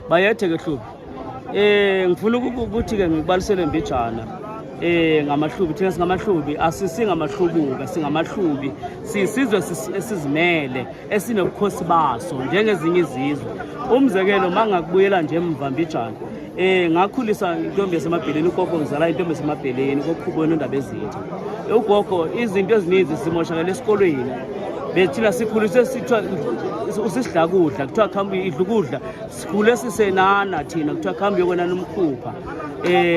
bayethe ke Hlubi. Ngifuna ukuthi ke ngibalisele Mbijana. Ngamahlubi thina singamahlubi asisingamahlubuka singamahlubi sisizwe esizimele esinobukhosi baso njengezinye izizwe. Umzekelo mangakubuyela nje emva Mbijana ngakhulisa intombi yasemabheleni ugogo ngizala intombi yasemabheleni koqhubona indaba ezitha. Ugogo izinto ezininzi simoshakala esikolweni bethina sikhuliswe sithiwa usisidla kudla kuthiwa khamba idla ukudla sikhule sisenana thina kuthiwa khamba yokona nomkhupha.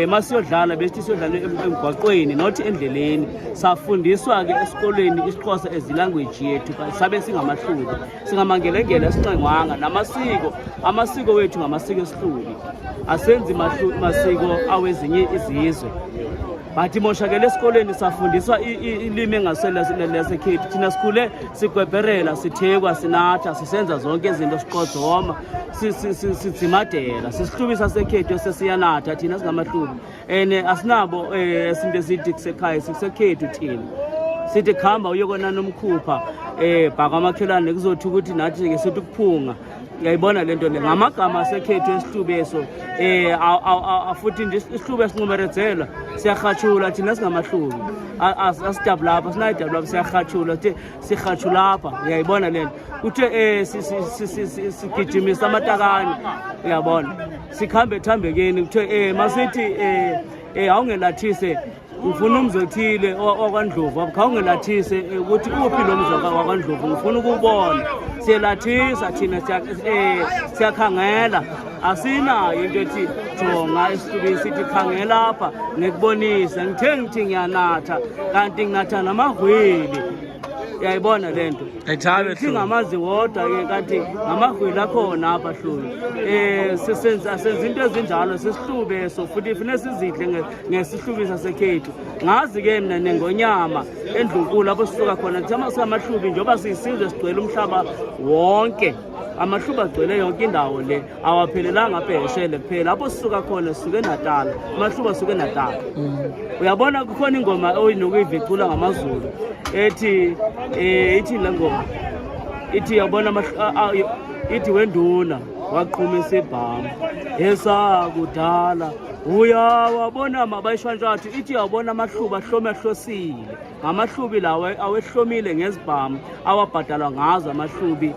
Masiyodlala besithi siyodlala emgwaqweni not endleleni safundiswa ke esikolweni isiXhosa as language yethu sabe singamahlubi singamangelengela esincengwanga amasiko wethu ngamasiko esihlubi asenzi masiko awezinye izizwe. Bathi moshakele esikoleni safundiswa ilimi engasela lesekhethu thina sikhule sigwebherela sithekwa sinatha sisenza zonke izinto siqodzoma sidzimadela sisihlubisa sekhethu sesiyanatha thina singamahlubi asinabo izinto ezithi kusekhaya sisekhethu thina sithi khamba uyokona nomkhupha bhaka amakhelane kuzothi ukuthi nathi ke sithi kuphunga. Uyayibona lento le ngamagama asekhethu esihlubi eso futhi nje isihlubi esinqumeredzela siyakhathula thina singamahlubi asidab lapha sinayidab lapha siyakhathula sikhathula lapha. Uyayibona lento kuthe sigijimisa amatakane uyabona sikhambe ethambekeni kuthe masithi awungelathise ngifuna umzothile wakwaNdlovu akhawungelathise ukuthi uphi lo mzoka wakwaNdlovu ngifuna ukubona siyelathisa thina siyakhangela asinayo into ethi jonga esihlubi sithi khangela lapha ngikubonise ngithi ngiyanatha kanti nginatha namahwili. Uyayibona lento singamazi wodwa ke kanti ngamahwili akhona apha Hlubi. Senza into ezinjalo sesihlubi eso futhi fune sizidle ngesihlubi sasekhethu. Ngazi ke mina nengonyama eNdlunkulu lapho sisuka khona thama samahlubi njoba sisizwe sigcwele umhlaba wonke. Amahlubi agcwele yonke indawo le awaphelelanga pheshele kuphela lapho sisuka khona sisuke eNatal amahlubi asuke eNatal. Uyabona kukhona ingoma oyinokuyivicula ngamaZulu ithi la ngoma ithi yabona ithi wenduna waqhumisa ibhamu esakudala uyawabona mabayishwantshathu ithi yabona amahlubi ahlome ahlosile ngamahlubi lawo awehlomile ngezibhamu awabhadalwa ngazo amahlubi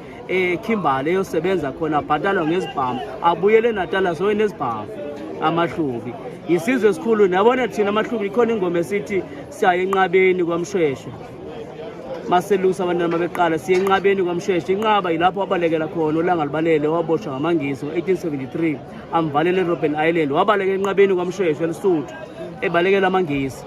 Kimberley eyosebenza khona abhadalwa ngezibhamu abuyele eNatal azoye nezibhamu amahlubi. Isizwe esikhulu nabona thina amahlubi ikhona ingoma esithi siya enqabeni kwaMshweshwe maselusa abantwana mabeqala siya enqabeni kwaMshweshwe. Inqaba yilapho wabalekela khona ulanga libalele waboshwa ngamangisi ngo-1873 amvalele eRobben Island wabaleka enqabeni kwaMshweshwe eLesotho ebalekela amangisi.